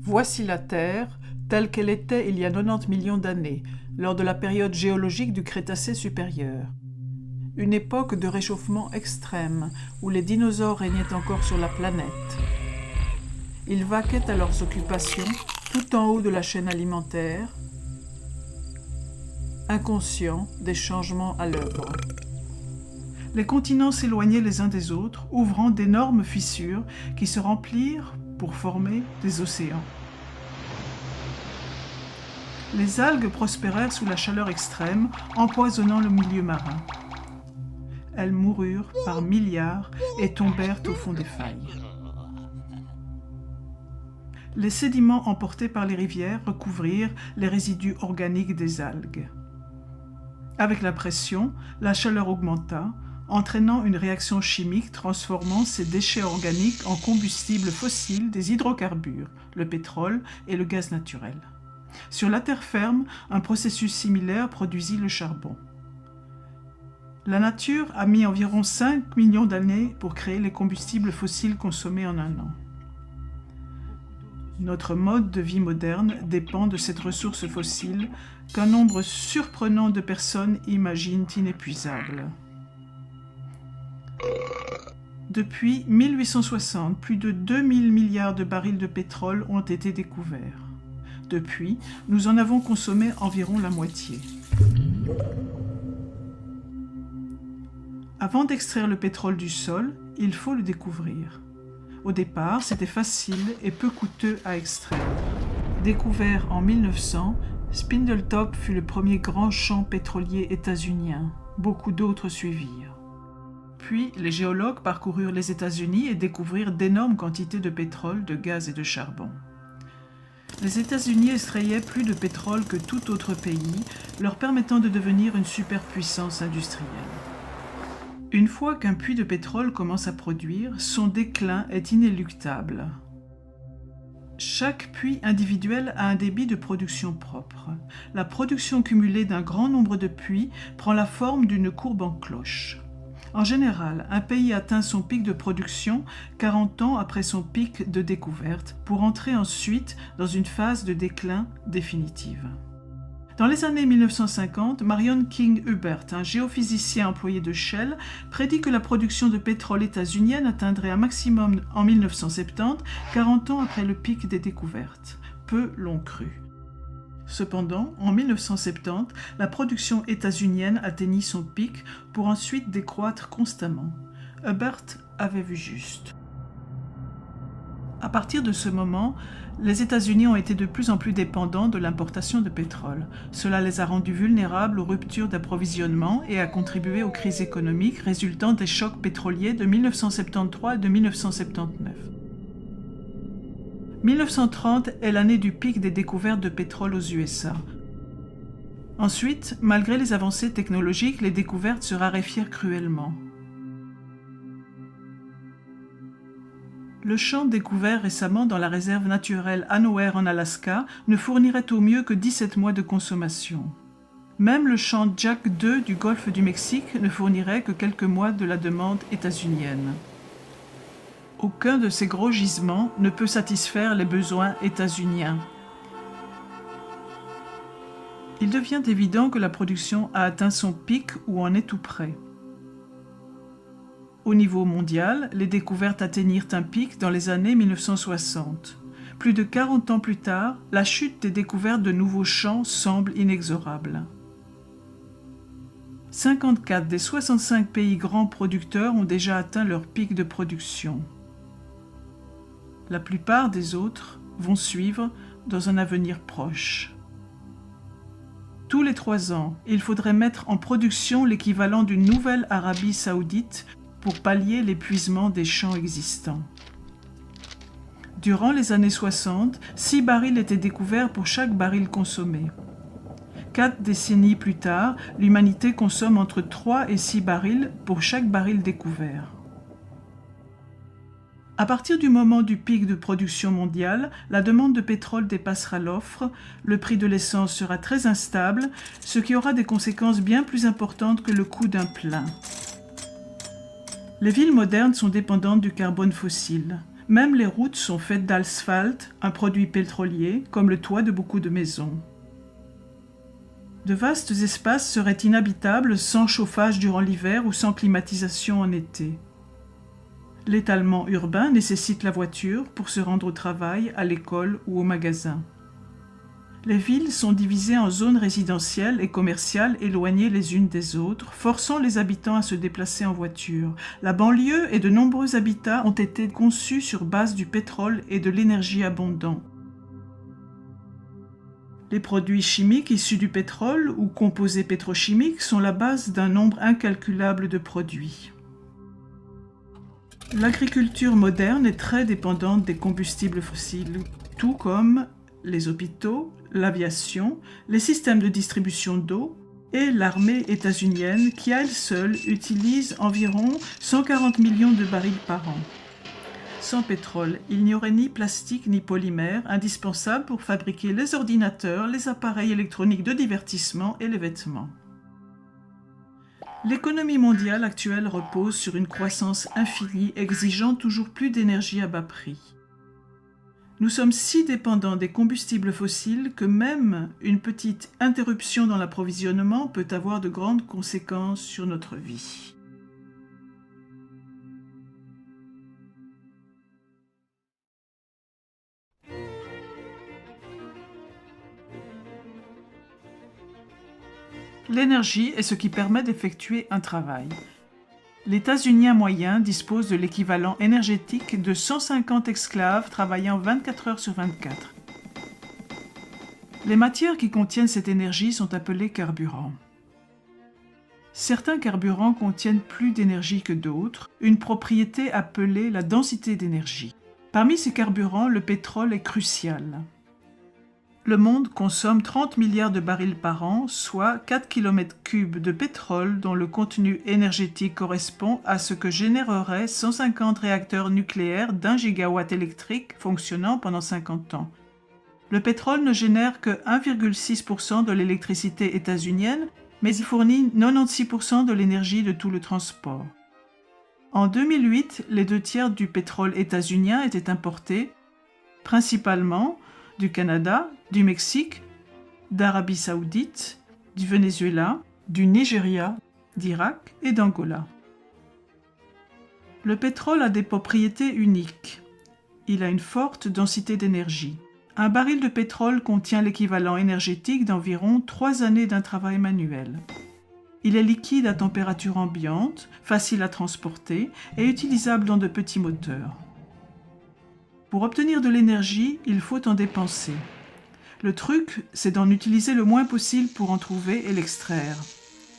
Voici la Terre telle qu'elle était il y a 90 millions d'années, lors de la période géologique du Crétacé supérieur. Une époque de réchauffement extrême, où les dinosaures régnaient encore sur la planète. Ils vaquaient à leurs occupations, tout en haut de la chaîne alimentaire, inconscients des changements à l'œuvre. Les continents s'éloignaient les uns des autres, ouvrant d'énormes fissures qui se remplirent pour former des océans. Les algues prospérèrent sous la chaleur extrême, empoisonnant le milieu marin. Elles moururent par milliards et tombèrent au fond des failles. Les sédiments emportés par les rivières recouvrirent les résidus organiques des algues. Avec la pression, la chaleur augmenta, entraînant une réaction chimique transformant ces déchets organiques en combustibles fossiles des hydrocarbures, le pétrole et le gaz naturel. Sur la terre ferme, un processus similaire produisit le charbon. La nature a mis environ 5 millions d'années pour créer les combustibles fossiles consommés en un an. Notre mode de vie moderne dépend de cette ressource fossile qu'un nombre surprenant de personnes imaginent inépuisable. Depuis 1860, plus de 2000 milliards de barils de pétrole ont été découverts. Depuis, nous en avons consommé environ la moitié. Avant d'extraire le pétrole du sol, il faut le découvrir. Au départ, c'était facile et peu coûteux à extraire. Découvert en 1900, Spindletop fut le premier grand champ pétrolier états-unien. Beaucoup d'autres suivirent. Puis, les géologues parcoururent les États-Unis et découvrirent d'énormes quantités de pétrole, de gaz et de charbon. Les États-Unis extrayaient plus de pétrole que tout autre pays, leur permettant de devenir une superpuissance industrielle. Une fois qu'un puits de pétrole commence à produire, son déclin est inéluctable. Chaque puits individuel a un débit de production propre. La production cumulée d'un grand nombre de puits prend la forme d'une courbe en cloche. En général, un pays atteint son pic de production 40 ans après son pic de découverte, pour entrer ensuite dans une phase de déclin définitive. Dans les années 1950, Marion King Hubbert, un géophysicien employé de Shell, prédit que la production de pétrole états-unienne atteindrait un maximum en 1970, 40 ans après le pic des découvertes. Peu l'ont cru. Cependant, en 1970, la production états-unienne atteignit son pic pour ensuite décroître constamment. Hubbert avait vu juste. À partir de ce moment, les États-Unis ont été de plus en plus dépendants de l'importation de pétrole. Cela les a rendus vulnérables aux ruptures d'approvisionnement et a contribué aux crises économiques résultant des chocs pétroliers de 1973 et de 1979. 1930 est l'année du pic des découvertes de pétrole aux USA. Ensuite, malgré les avancées technologiques, les découvertes se raréfièrent cruellement. Le champ découvert récemment dans la réserve naturelle Anower en Alaska ne fournirait au mieux que 17 mois de consommation. Même le champ Jack II du golfe du Mexique ne fournirait que quelques mois de la demande états-unienne. Aucun de ces gros gisements ne peut satisfaire les besoins états-uniens. Il devient évident que la production a atteint son pic ou en est tout près. Au niveau mondial, les découvertes atteignirent un pic dans les années 1960. Plus de 40 ans plus tard, la chute des découvertes de nouveaux champs semble inexorable. 54 des 65 pays grands producteurs ont déjà atteint leur pic de production. La plupart des autres vont suivre dans un avenir proche. Tous les 3 ans, il faudrait mettre en production l'équivalent d'une nouvelle Arabie saoudite pour pallier l'épuisement des champs existants. Durant les années 60, 6 barils étaient découverts pour chaque baril consommé. 4 décennies plus tard, l'humanité consomme entre 3 et 6 barils pour chaque baril découvert. À partir du moment du pic de production mondiale, la demande de pétrole dépassera l'offre, le prix de l'essence sera très instable, ce qui aura des conséquences bien plus importantes que le coût d'un plein. Les villes modernes sont dépendantes du carbone fossile. Même les routes sont faites d'asphalte, un produit pétrolier, comme le toit de beaucoup de maisons. De vastes espaces seraient inhabitables sans chauffage durant l'hiver ou sans climatisation en été. L'étalement urbain nécessite la voiture pour se rendre au travail, à l'école ou au magasin. Les villes sont divisées en zones résidentielles et commerciales éloignées les unes des autres, forçant les habitants à se déplacer en voiture. La banlieue et de nombreux habitats ont été conçus sur base du pétrole et de l'énergie abondante. Les produits chimiques issus du pétrole ou composés pétrochimiques sont la base d'un nombre incalculable de produits. L'agriculture moderne est très dépendante des combustibles fossiles, tout comme les hôpitaux, l'aviation, les systèmes de distribution d'eau et l'armée états-unienne qui à elle seule utilise environ 140 millions de barils par an. Sans pétrole, il n'y aurait ni plastique ni polymère indispensables pour fabriquer les ordinateurs, les appareils électroniques de divertissement et les vêtements. L'économie mondiale actuelle repose sur une croissance infinie exigeant toujours plus d'énergie à bas prix. Nous sommes si dépendants des combustibles fossiles que même une petite interruption dans l'approvisionnement peut avoir de grandes conséquences sur notre vie. L'énergie est ce qui permet d'effectuer un travail. L'États-Unien moyen dispose de l'équivalent énergétique de 150 esclaves travaillant 24 heures sur 24. Les matières qui contiennent cette énergie sont appelées carburants. Certains carburants contiennent plus d'énergie que d'autres, une propriété appelée la densité d'énergie. Parmi ces carburants, le pétrole est crucial. Le monde consomme 30 milliards de barils par an, soit 4 km3 de pétrole dont le contenu énergétique correspond à ce que généreraient 150 réacteurs nucléaires d'1 gigawatt électrique fonctionnant pendant 50 ans. Le pétrole ne génère que 1,6% de l'électricité états-unienne, mais il fournit 96% de l'énergie de tout le transport. En 2008, les 2/3 du pétrole états-unien étaient importés, principalement du Canada, du Mexique, d'Arabie saoudite, du Venezuela, du Nigeria, d'Irak et d'Angola. Le pétrole a des propriétés uniques. Il a une forte densité d'énergie. Un baril de pétrole contient l'équivalent énergétique d'environ 3 années d'un travail manuel. Il est liquide à température ambiante, facile à transporter et utilisable dans de petits moteurs. Pour obtenir de l'énergie, il faut en dépenser. Le truc, c'est d'en utiliser le moins possible pour en trouver et l'extraire.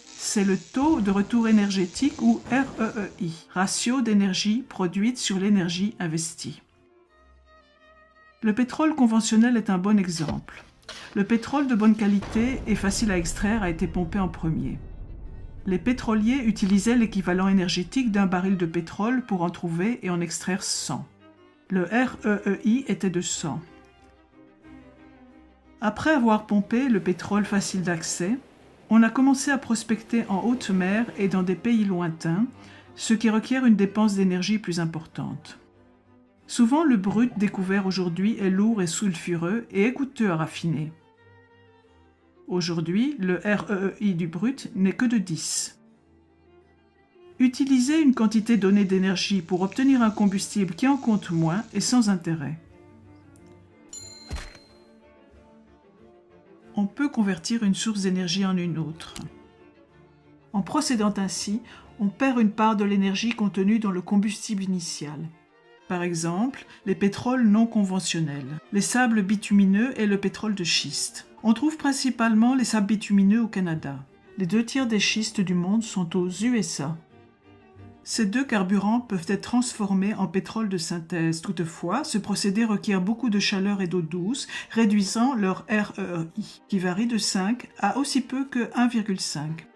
C'est le taux de retour énergétique ou REEI, ratio d'énergie produite sur l'énergie investie. Le pétrole conventionnel est un bon exemple. Le pétrole de bonne qualité et facile à extraire a été pompé en premier. Les pétroliers utilisaient l'équivalent énergétique d'un baril de pétrole pour en trouver et en extraire 100. Le REEI était de 100. Après avoir pompé le pétrole facile d'accès, on a commencé à prospecter en haute mer et dans des pays lointains, ce qui requiert une dépense d'énergie plus importante. Souvent, le brut découvert aujourd'hui est lourd et sulfureux et est coûteux à raffiner. Aujourd'hui, le REEI du brut n'est que de 10. Utiliser une quantité donnée d'énergie pour obtenir un combustible qui en compte moins est sans intérêt. On peut convertir une source d'énergie en une autre. En procédant ainsi, on perd une part de l'énergie contenue dans le combustible initial. Par exemple, les pétroles non conventionnels, les sables bitumineux et le pétrole de schiste. On trouve principalement les sables bitumineux au Canada. Les 2/3 des schistes du monde sont aux USA. Ces deux carburants peuvent être transformés en pétrole de synthèse. Toutefois, ce procédé requiert beaucoup de chaleur et d'eau douce, réduisant leur REI, qui varie de 5 à aussi peu que 1,5.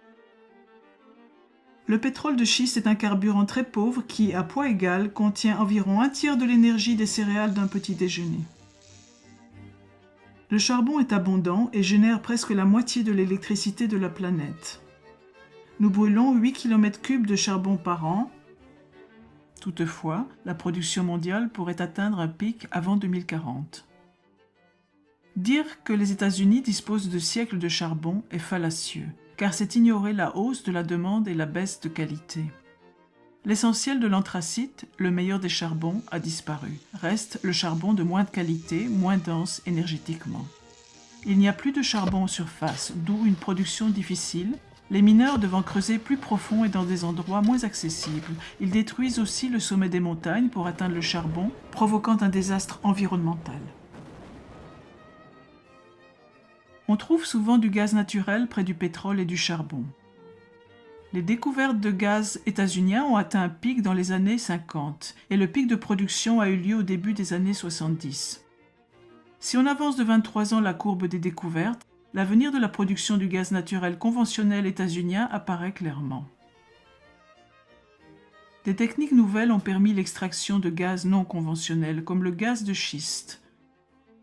Le pétrole de schiste est un carburant très pauvre qui, à poids égal, contient environ 1/3 de l'énergie des céréales d'un petit déjeuner. Le charbon est abondant et génère presque la moitié de l'électricité de la planète. Nous brûlons 8 km3 de charbon par an. Toutefois, la production mondiale pourrait atteindre un pic avant 2040. Dire que les États-Unis disposent de siècles de charbon est fallacieux, car c'est ignorer la hausse de la demande et la baisse de qualité. L'essentiel de l'anthracite, le meilleur des charbons, a disparu. Reste le charbon de moindre qualité, moins dense énergétiquement. Il n'y a plus de charbon en surface, d'où une production difficile, les mineurs devant creuser plus profond et dans des endroits moins accessibles. Ils détruisent aussi le sommet des montagnes pour atteindre le charbon, provoquant un désastre environnemental. On trouve souvent du gaz naturel près du pétrole et du charbon. Les découvertes de gaz états-uniens ont atteint un pic dans les années 50 et le pic de production a eu lieu au début des années 70. Si on avance de 23 ans la courbe des découvertes, l'avenir de la production du gaz naturel conventionnel états-unien apparaît clairement. Des techniques nouvelles ont permis l'extraction de gaz non conventionnels comme le gaz de schiste,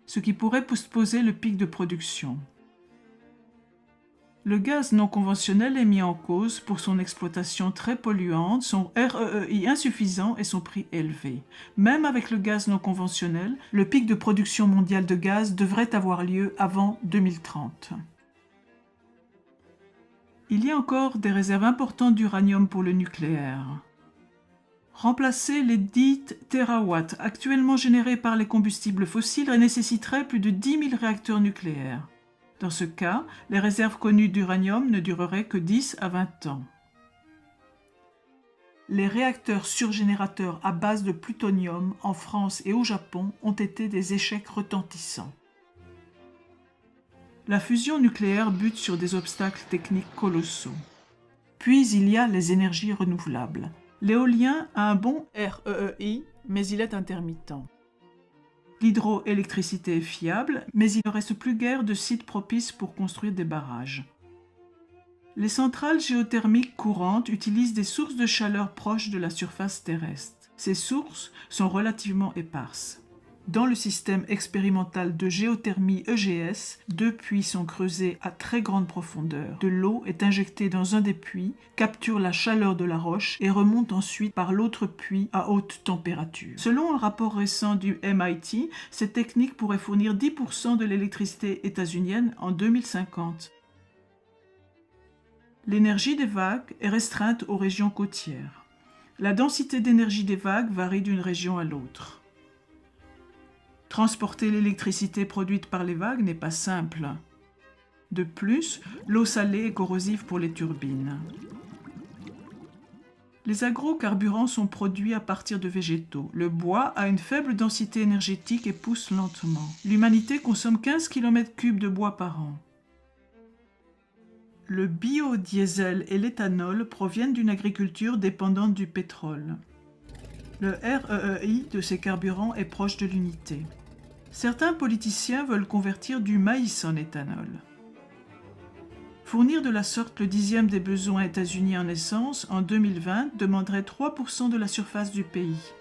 ce qui pourrait postposer le pic de production. Le gaz non conventionnel est mis en cause pour son exploitation très polluante, son REI insuffisant et son prix élevé. Même avec le gaz non conventionnel, le pic de production mondiale de gaz devrait avoir lieu avant 2030. Il y a encore des réserves importantes d'uranium pour le nucléaire. Remplacer les 10 TWh actuellement générés par les combustibles fossiles nécessiterait plus de 10 000 réacteurs nucléaires. Dans ce cas, les réserves connues d'uranium ne dureraient que 10 à 20 ans. Les réacteurs surgénérateurs à base de plutonium en France et au Japon ont été des échecs retentissants. La fusion nucléaire bute sur des obstacles techniques colossaux. Puis il y a les énergies renouvelables. L'éolien a un bon REI, mais il est intermittent. L'hydroélectricité est fiable, mais il ne reste plus guère de sites propices pour construire des barrages. Les centrales géothermiques courantes utilisent des sources de chaleur proches de la surface terrestre. Ces sources sont relativement éparses. Dans le système expérimental de géothermie EGS, 2 puits sont creusés à très grande profondeur. De l'eau est injectée dans un des puits, capture la chaleur de la roche et remonte ensuite par l'autre puits à haute température. Selon un rapport récent du MIT, cette technique pourrait fournir 10% de l'électricité états-unienne en 2050. L'énergie des vagues est restreinte aux régions côtières. La densité d'énergie des vagues varie d'une région à l'autre. Transporter l'électricité produite par les vagues n'est pas simple. De plus, l'eau salée est corrosive pour les turbines. Les agrocarburants sont produits à partir de végétaux. Le bois a une faible densité énergétique et pousse lentement. L'humanité consomme 15 km3 de bois par an. Le biodiesel et l'éthanol proviennent d'une agriculture dépendante du pétrole. Le REI de ces carburants est proche de l'unité. Certains politiciens veulent convertir du maïs en éthanol. Fournir de la sorte le 10e des besoins états-uniens en essence en 2020 demanderait 3% de la surface du pays.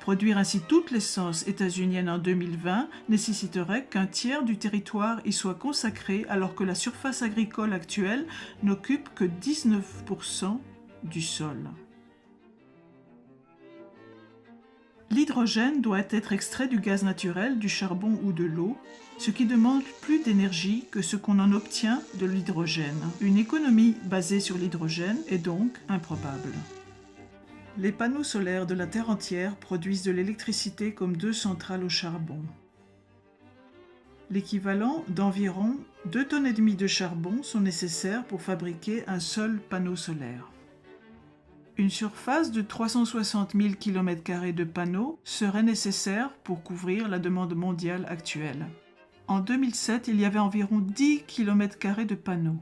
Produire ainsi toute l'essence états-unienne en 2020 nécessiterait qu'un tiers du territoire y soit consacré alors que la surface agricole actuelle n'occupe que 19% du sol. L'hydrogène doit être extrait du gaz naturel, du charbon ou de l'eau, ce qui demande plus d'énergie que ce qu'on en obtient de l'hydrogène. Une économie basée sur l'hydrogène est donc improbable. Les panneaux solaires de la Terre entière produisent de l'électricité comme 2 centrales au charbon. L'équivalent d'environ 2,5 tonnes de charbon sont nécessaires pour fabriquer un seul panneau solaire. Une surface de 360 000 km² de panneaux serait nécessaire pour couvrir la demande mondiale actuelle. En 2007, il y avait environ 10 km² de panneaux.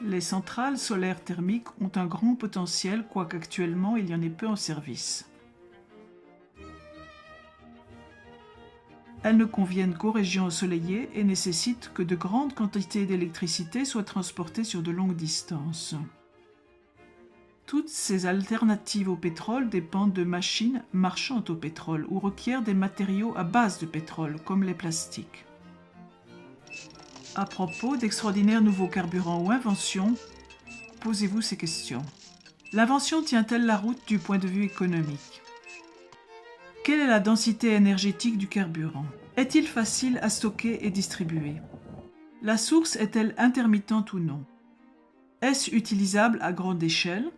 Les centrales solaires thermiques ont un grand potentiel, quoique actuellement il y en ait peu en service. Elles ne conviennent qu'aux régions ensoleillées et nécessitent que de grandes quantités d'électricité soient transportées sur de longues distances. Toutes ces alternatives au pétrole dépendent de machines marchandes au pétrole ou requièrent des matériaux à base de pétrole, comme les plastiques. À propos d'extraordinaires nouveaux carburants ou inventions, posez-vous ces questions. L'invention tient-elle la route du point de vue économique? Quelle est la densité énergétique du carburant? Est-il facile à stocker et distribuer? La source est-elle intermittente ou non? Est-ce utilisable à grande échelle?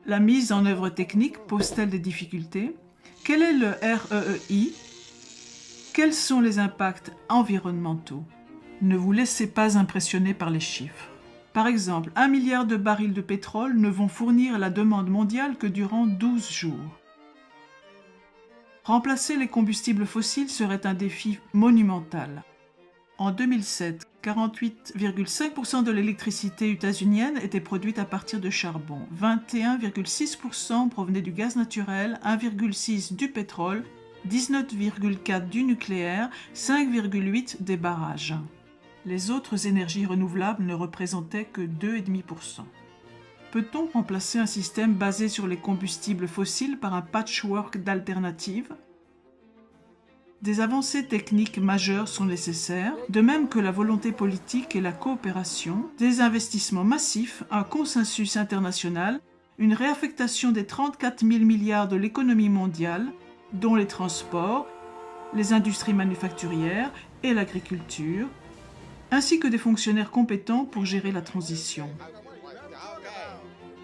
La mise en œuvre technique pose-t-elle des difficultés? Quel est le REEI? Quels sont les impacts environnementaux? Ne vous laissez pas impressionner par les chiffres. Par exemple, 1 milliard de barils de pétrole ne vont fournir la demande mondiale que durant 12 jours. Remplacer les combustibles fossiles serait un défi monumental. En 2007, 48,5% de l'électricité états-unienne était produite à partir de charbon, 21,6% provenait du gaz naturel, 1,6% du pétrole, 19,4% du nucléaire, 5,8% des barrages. Les autres énergies renouvelables ne représentaient que 2,5%. Peut-on remplacer un système basé sur les combustibles fossiles par un patchwork d'alternatives? Des avancées techniques majeures sont nécessaires, de même que la volonté politique et la coopération, des investissements massifs, un consensus international, une réaffectation des 34 000 milliards de l'économie mondiale, dont les transports, les industries manufacturières et l'agriculture, ainsi que des fonctionnaires compétents pour gérer la transition.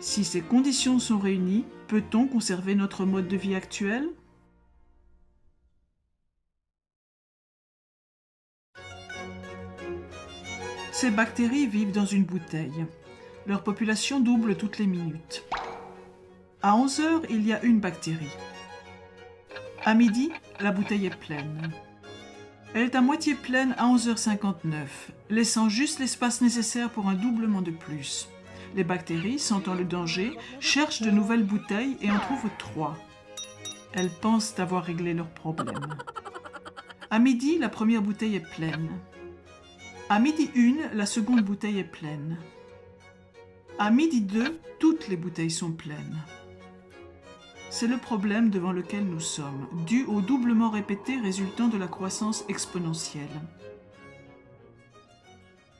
Si ces conditions sont réunies, peut-on conserver notre mode de vie actuel? Ces bactéries vivent dans une bouteille. Leur population double toutes les minutes. À 11 heures, il y a une bactérie. À midi, la bouteille est pleine. Elle est à moitié pleine à 11h59, laissant juste l'espace nécessaire pour un doublement de plus. Les bactéries, sentant le danger, cherchent de nouvelles bouteilles et en trouvent 3. Elles pensent avoir réglé leur problème. À midi, la première bouteille est pleine. À midi 1, la seconde bouteille est pleine. À midi 2, toutes les bouteilles sont pleines. C'est le problème devant lequel nous sommes, dû au doublement répété résultant de la croissance exponentielle.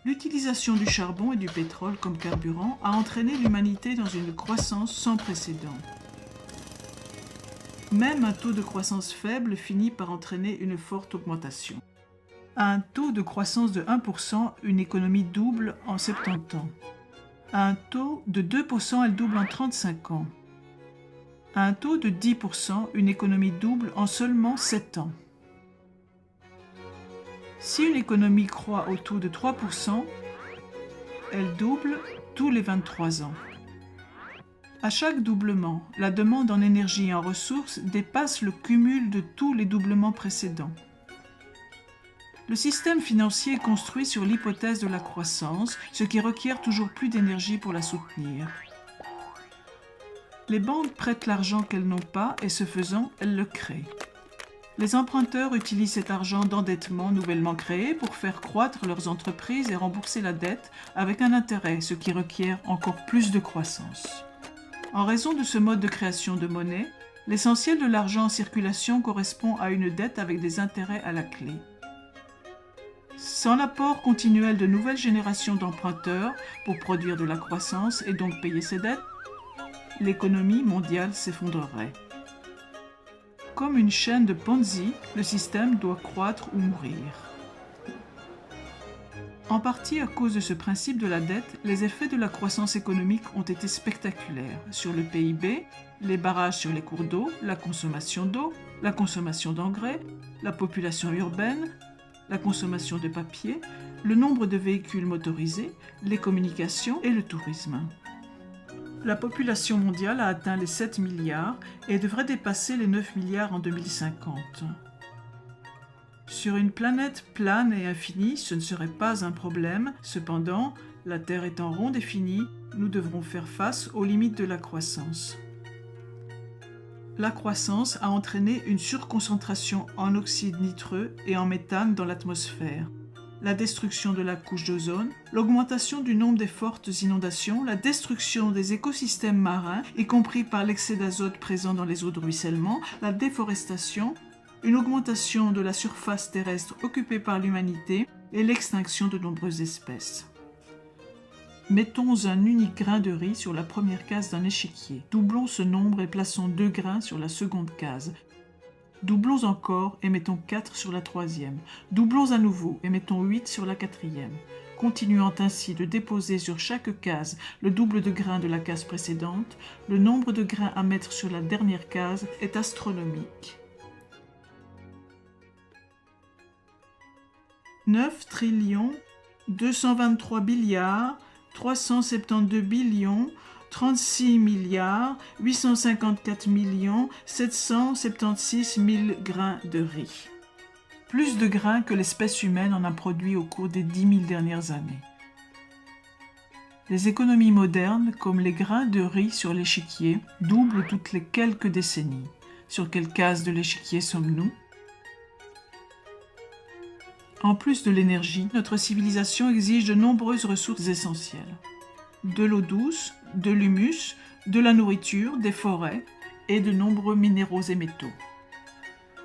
L'utilisation du charbon et du pétrole comme carburant a entraîné l'humanité dans une croissance sans précédent. Même un taux de croissance faible finit par entraîner une forte augmentation. À un taux de croissance de 1%, une économie double en 70 ans. À un taux de 2%, elle double en 35 ans. À un taux de 10%, une économie double en seulement 7 ans. Si une économie croît au taux de 3%, elle double tous les 23 ans. À chaque doublement, la demande en énergie et en ressources dépasse le cumul de tous les doublements précédents. Le système financier est construit sur l'hypothèse de la croissance, ce qui requiert toujours plus d'énergie pour la soutenir. Les banques prêtent l'argent qu'elles n'ont pas et ce faisant, elles le créent. Les emprunteurs utilisent cet argent d'endettement nouvellement créé pour faire croître leurs entreprises et rembourser la dette avec un intérêt, ce qui requiert encore plus de croissance. En raison de ce mode de création de monnaie, l'essentiel de l'argent en circulation correspond à une dette avec des intérêts à la clé. Sans l'apport continuel de nouvelles générations d'emprunteurs pour produire de la croissance et donc payer ses dettes, l'économie mondiale s'effondrerait. Comme une chaîne de Ponzi, le système doit croître ou mourir. En partie à cause de ce principe de la dette, les effets de la croissance économique ont été spectaculaires sur le PIB, les barrages sur les cours d'eau, la consommation d'engrais, la population urbaine, la consommation de papier, le nombre de véhicules motorisés, les communications et le tourisme. La population mondiale a atteint les 7 milliards et devrait dépasser les 9 milliards en 2050. Sur une planète plane et infinie, ce ne serait pas un problème. Cependant, la Terre étant ronde et finie, nous devrons faire face aux limites de la croissance. La croissance a entraîné une surconcentration en oxyde nitreux et en méthane dans l'atmosphère, la destruction de la couche d'ozone, l'augmentation du nombre des fortes inondations, la destruction des écosystèmes marins, y compris par l'excès d'azote présent dans les eaux de ruissellement, la déforestation, une augmentation de la surface terrestre occupée par l'humanité et l'extinction de nombreuses espèces. Mettons un unique grain de riz sur la première case d'un échiquier. Doublons ce nombre et plaçons 2 grains sur la seconde case. Doublons encore et mettons 4 sur la troisième. Doublons à nouveau et mettons 8 sur la quatrième. Continuant ainsi de déposer sur chaque case le double de grains de la case précédente, le nombre de grains à mettre sur la dernière case est astronomique. 9 trillions, 223 billiards, 372 billions, 36 milliards, 854 millions, 776 000 grains de riz. Plus de grains que l'espèce humaine en a produit au cours des 10 000 dernières années. Les économies modernes, comme les grains de riz sur l'échiquier, doublent toutes les quelques décennies. Sur quelle case de l'échiquier sommes-nous ? En plus de l'énergie, notre civilisation exige de nombreuses ressources essentielles. De l'eau douce, de l'humus, de la nourriture, des forêts et de nombreux minéraux et métaux.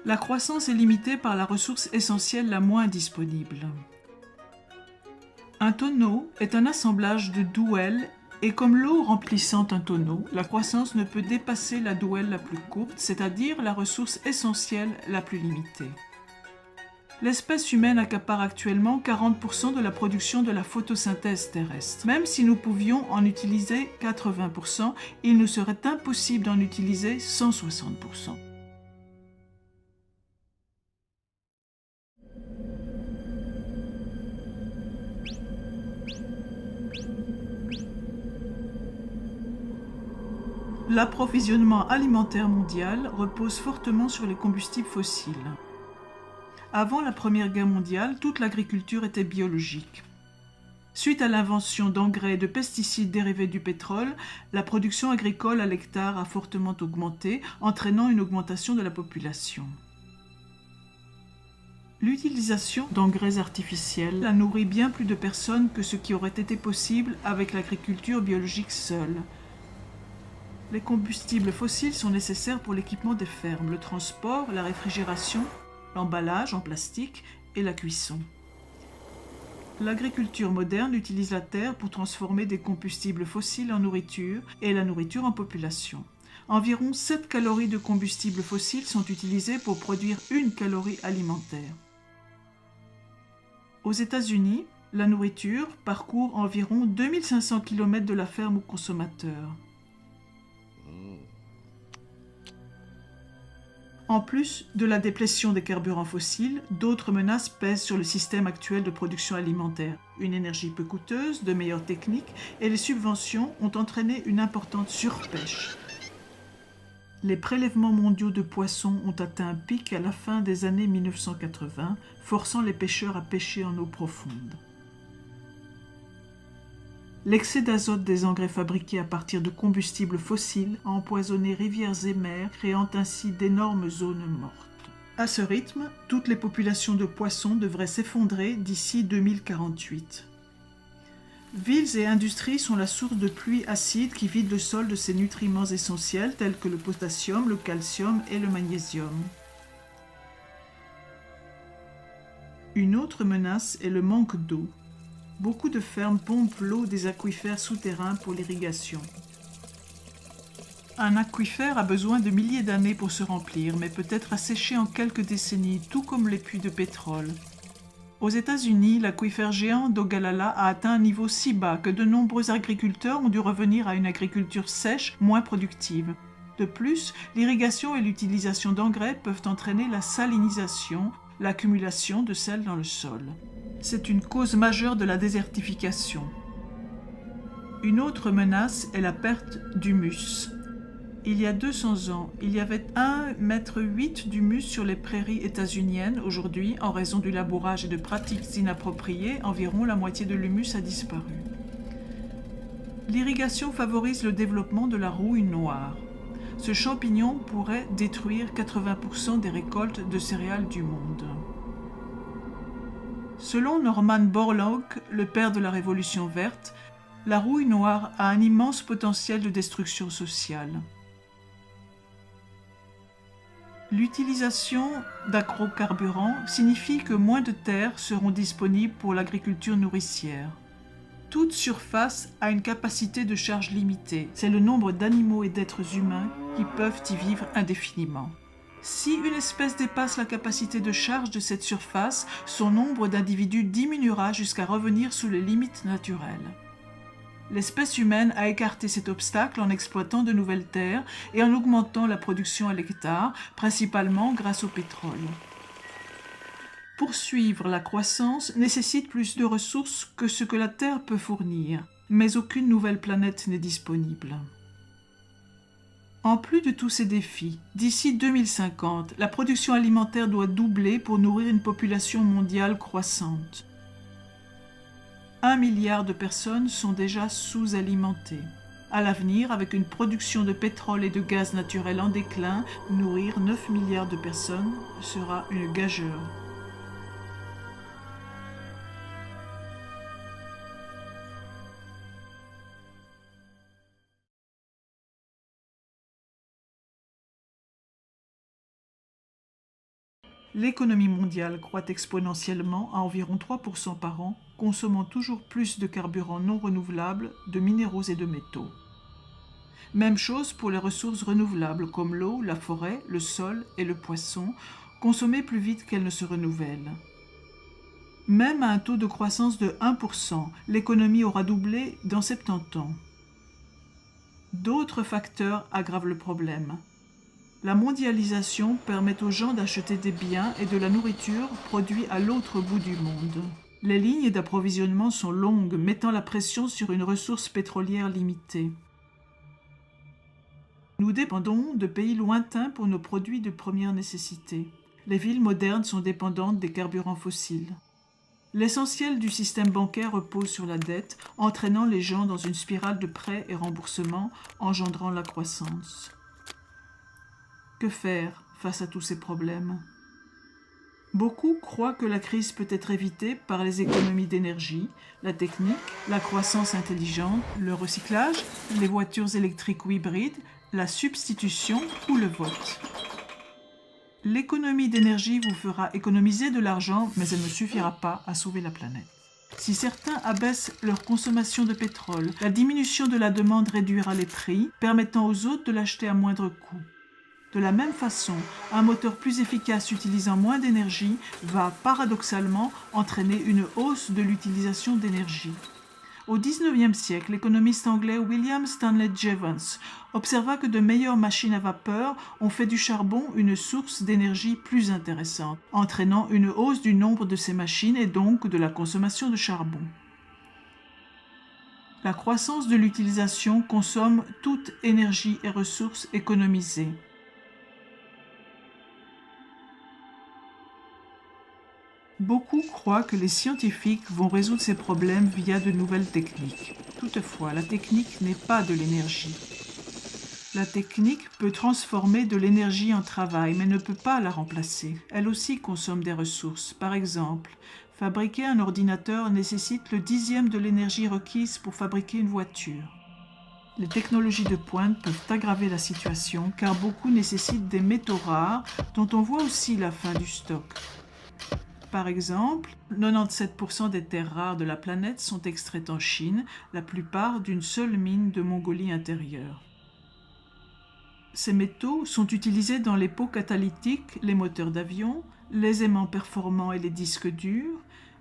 La croissance est limitée par la ressource essentielle la moins disponible. Un tonneau est un assemblage de douelles et comme l'eau remplissant un tonneau, la croissance ne peut dépasser la douelle la plus courte, c'est-à-dire la ressource essentielle la plus limitée. L'espèce humaine accapare actuellement 40% de la production de la photosynthèse terrestre. Même si nous pouvions en utiliser 80%, il nous serait impossible d'en utiliser 160%. L'approvisionnement alimentaire mondial repose fortement sur les combustibles fossiles. Avant la Première Guerre mondiale, toute l'agriculture était biologique. Suite à l'invention d'engrais et de pesticides dérivés du pétrole, la production agricole à l'hectare a fortement augmenté, entraînant une augmentation de la population. L'utilisation d'engrais artificiels a nourri bien plus de personnes que ce qui aurait été possible avec l'agriculture biologique seule. Les combustibles fossiles sont nécessaires pour l'équipement des fermes, le transport, la réfrigération, l'emballage en plastique et la cuisson. L'agriculture moderne utilise la terre pour transformer des combustibles fossiles en nourriture et la nourriture en population. Environ 7 calories de combustibles fossiles sont utilisées pour produire 1 calorie alimentaire. Aux États-Unis, la nourriture parcourt environ 2500 km de la ferme au consommateur. En plus de la déplétion des carburants fossiles, d'autres menaces pèsent sur le système actuel de production alimentaire. Une énergie peu coûteuse, de meilleures techniques et les subventions ont entraîné une importante surpêche. Les prélèvements mondiaux de poissons ont atteint un pic à la fin des années 1980, forçant les pêcheurs à pêcher en eau profonde. L'excès d'azote des engrais fabriqués à partir de combustibles fossiles a empoisonné rivières et mers, créant ainsi d'énormes zones mortes. À ce rythme, toutes les populations de poissons devraient s'effondrer d'ici 2048. Villes et industries sont la source de pluies acides qui vident le sol de ses nutriments essentiels tels que le potassium, le calcium et le magnésium. Une autre menace est le manque d'eau. Beaucoup de fermes pompent l'eau des aquifères souterrains pour l'irrigation. Un aquifère a besoin de milliers d'années pour se remplir, mais peut être asséché en quelques décennies, tout comme les puits de pétrole. Aux États-Unis, l'aquifère géant d'Ogallala a atteint un niveau si bas que de nombreux agriculteurs ont dû revenir à une agriculture sèche, moins productive. De plus, l'irrigation et l'utilisation d'engrais peuvent entraîner la salinisation, l'accumulation de sel dans le sol. C'est une cause majeure de la désertification. Une autre menace est la perte d'humus. Il y a 200 ans, il y avait 1,8 m d'humus sur les prairies états-uniennes. Aujourd'hui, en raison du labourage et de pratiques inappropriées, environ la moitié de l'humus a disparu. L'irrigation favorise le développement de la rouille noire. Ce champignon pourrait détruire 80% des récoltes de céréales du monde. Selon Norman Borlaug, le père de la Révolution verte, la rouille noire a un immense potentiel de destruction sociale. L'utilisation d'agrocarburants signifie que moins de terres seront disponibles pour l'agriculture nourricière. Toute surface a une capacité de charge limitée. C'est le nombre d'animaux et d'êtres humains qui peuvent y vivre indéfiniment. Si une espèce dépasse la capacité de charge de cette surface, son nombre d'individus diminuera jusqu'à revenir sous les limites naturelles. L'espèce humaine a écarté cet obstacle en exploitant de nouvelles terres et en augmentant la production à l'hectare, principalement grâce au pétrole. Poursuivre la croissance nécessite plus de ressources que ce que la Terre peut fournir, mais aucune nouvelle planète n'est disponible. En plus de tous ces défis, d'ici 2050, la production alimentaire doit doubler pour nourrir une population mondiale croissante. 1 milliard de personnes sont déjà sous-alimentées. À l'avenir, avec une production de pétrole et de gaz naturel en déclin, nourrir 9 milliards de personnes sera une gageure. L'économie mondiale croît exponentiellement à environ 3% par an, consommant toujours plus de carburants non renouvelables, de minéraux et de métaux. Même chose pour les ressources renouvelables comme l'eau, la forêt, le sol et le poisson, consommées plus vite qu'elles ne se renouvellent. Même à un taux de croissance de 1%, l'économie aura doublé dans 70 ans. D'autres facteurs aggravent le problème. La mondialisation permet aux gens d'acheter des biens et de la nourriture produits à l'autre bout du monde. Les lignes d'approvisionnement sont longues, mettant la pression sur une ressource pétrolière limitée. Nous dépendons de pays lointains pour nos produits de première nécessité. Les villes modernes sont dépendantes des carburants fossiles. L'essentiel du système bancaire repose sur la dette, entraînant les gens dans une spirale de prêts et remboursements, engendrant la croissance. Que faire face à tous ces problèmes ? Beaucoup croient que la crise peut être évitée par les économies d'énergie, la technique, la croissance intelligente, le recyclage, les voitures électriques ou hybrides, la substitution ou le vote. L'économie d'énergie vous fera économiser de l'argent, mais elle ne suffira pas à sauver la planète. Si certains abaissent leur consommation de pétrole, la diminution de la demande réduira les prix, permettant aux autres de l'acheter à moindre coût. De la même façon, un moteur plus efficace utilisant moins d'énergie va paradoxalement entraîner une hausse de l'utilisation d'énergie. Au XIXe siècle, l'économiste anglais William Stanley Jevons observa que de meilleures machines à vapeur ont fait du charbon une source d'énergie plus intéressante, entraînant une hausse du nombre de ces machines et donc de la consommation de charbon. La croissance de l'utilisation consomme toute énergie et ressources économisées. Beaucoup croient que les scientifiques vont résoudre ces problèmes via de nouvelles techniques. Toutefois, la technique n'est pas de l'énergie. La technique peut transformer de l'énergie en travail, mais ne peut pas la remplacer. Elle aussi consomme des ressources. Par exemple, fabriquer un ordinateur nécessite le 10e de l'énergie requise pour fabriquer une voiture. Les technologies de pointe peuvent aggraver la situation car beaucoup nécessitent des métaux rares dont on voit aussi la fin du stock. Par exemple, 97% des terres rares de la planète sont extraites en Chine, la plupart d'une seule mine de Mongolie intérieure. Ces métaux sont utilisés dans les pots catalytiques, les moteurs d'avion, les aimants performants et les disques durs,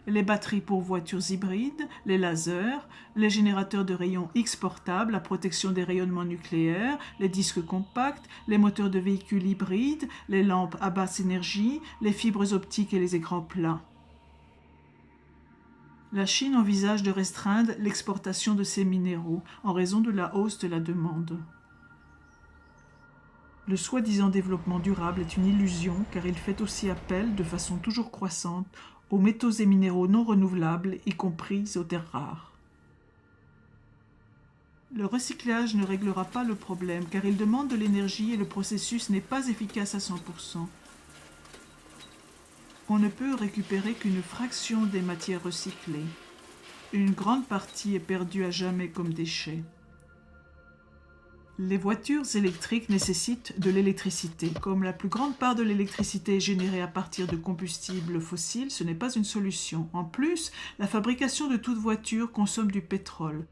les batteries pour voitures hybrides, les lasers, les générateurs de rayons X portables, la protection des rayonnements nucléaires, les disques compacts, les moteurs de véhicules hybrides, les lampes à basse énergie, les fibres optiques et les écrans plats. La Chine envisage de restreindre l'exportation de ces minéraux en raison de la hausse de la demande. Le soi-disant développement durable est une illusion car il fait aussi appel, de façon toujours croissante, aux métaux et minéraux non renouvelables, y compris aux terres rares. Le recyclage ne réglera pas le problème car il demande de l'énergie et le processus n'est pas efficace à 100%. On ne peut récupérer qu'une fraction des matières recyclées. Une grande partie est perdue à jamais comme déchet. Les voitures électriques nécessitent de l'électricité. Comme la plus grande part de l'électricité est générée à partir de combustibles fossiles, ce n'est pas une solution. En plus, la fabrication de toute voiture consomme du pétrole.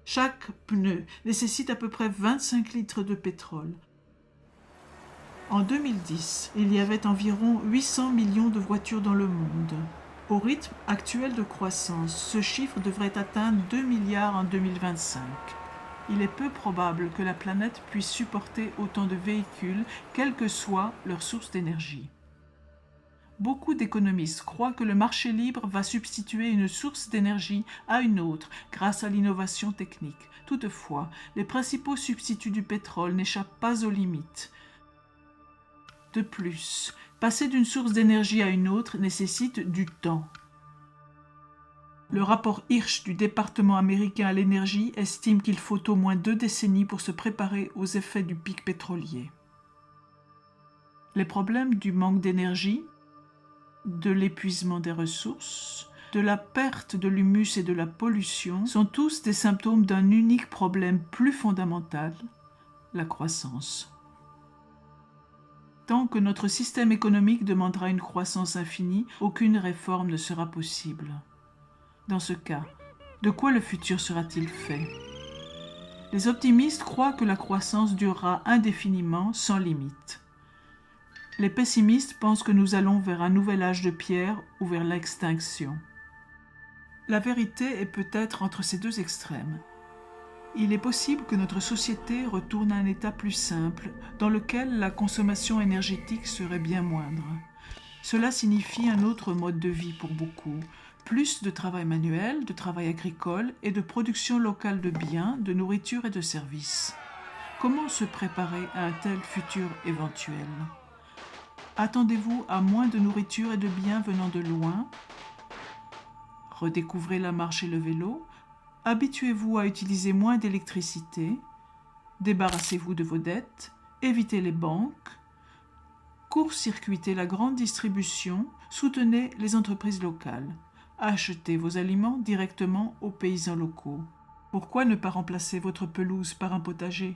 Chaque pneu nécessite à peu près 25 litres de pétrole. En 2010, il y avait environ 800 millions de voitures dans le monde. Au rythme actuel de croissance, ce chiffre devrait atteindre 2 milliards en 2025. Il est peu probable que la planète puisse supporter autant de véhicules, quelle que soit leur source d'énergie. Beaucoup d'économistes croient que le marché libre va substituer une source d'énergie à une autre grâce à l'innovation technique. Toutefois, les principaux substituts du pétrole n'échappent pas aux limites. De plus, passer d'une source d'énergie à une autre nécessite du temps. Le rapport Hirsch du département américain à l'énergie estime qu'il faut au moins 2 décennies pour se préparer aux effets du pic pétrolier. Les problèmes du manque d'énergie, de l'épuisement des ressources, de la perte de l'humus et de la pollution sont tous des symptômes d'un unique problème plus fondamental, la croissance. Tant que notre système économique demandera une croissance infinie, aucune réforme ne sera possible. Dans ce cas, de quoi le futur sera-t-il fait? Les optimistes croient que la croissance durera indéfiniment, sans limite. Les pessimistes pensent que nous allons vers un nouvel âge de pierre ou vers l'extinction. La vérité est peut-être entre ces deux extrêmes. Il est possible que notre société retourne à un état plus simple, dans lequel la consommation énergétique serait bien moindre. Cela signifie un autre mode de vie pour beaucoup, plus de travail manuel, de travail agricole et de production locale de biens, de nourriture et de services. Comment se préparer à un tel futur éventuel? Attendez-vous à moins de nourriture et de biens venant de loin? Redécouvrez la marche et le vélo? Habituez-vous à utiliser moins d'électricité? Débarrassez-vous de vos dettes? Évitez les banques? Court-circuitez la grande distribution? Soutenez les entreprises locales? Achetez vos aliments directement aux paysans locaux. Pourquoi ne pas remplacer votre pelouse par un potager?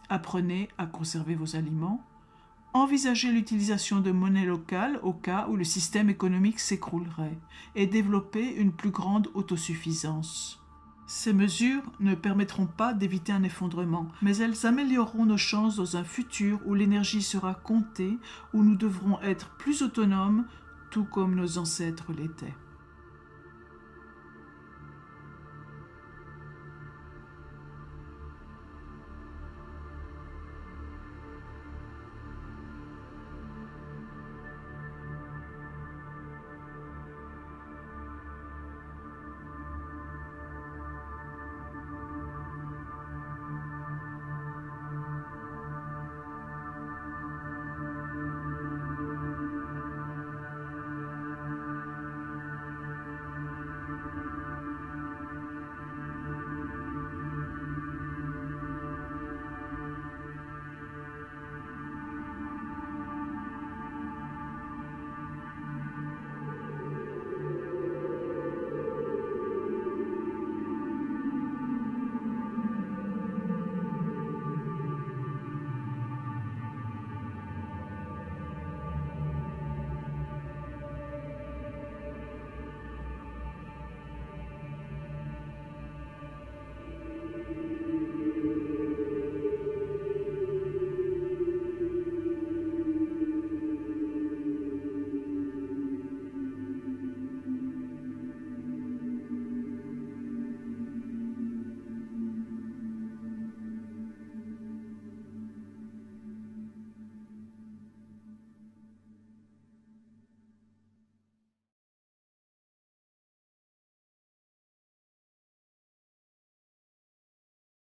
Apprenez à conserver vos aliments. Envisagez l'utilisation de monnaie locale au cas où le système économique s'écroulerait et développez une plus grande autosuffisance. Ces mesures ne permettront pas d'éviter un effondrement, mais elles amélioreront nos chances dans un futur où l'énergie sera comptée, où nous devrons être plus autonomes, tout comme nos ancêtres l'étaient.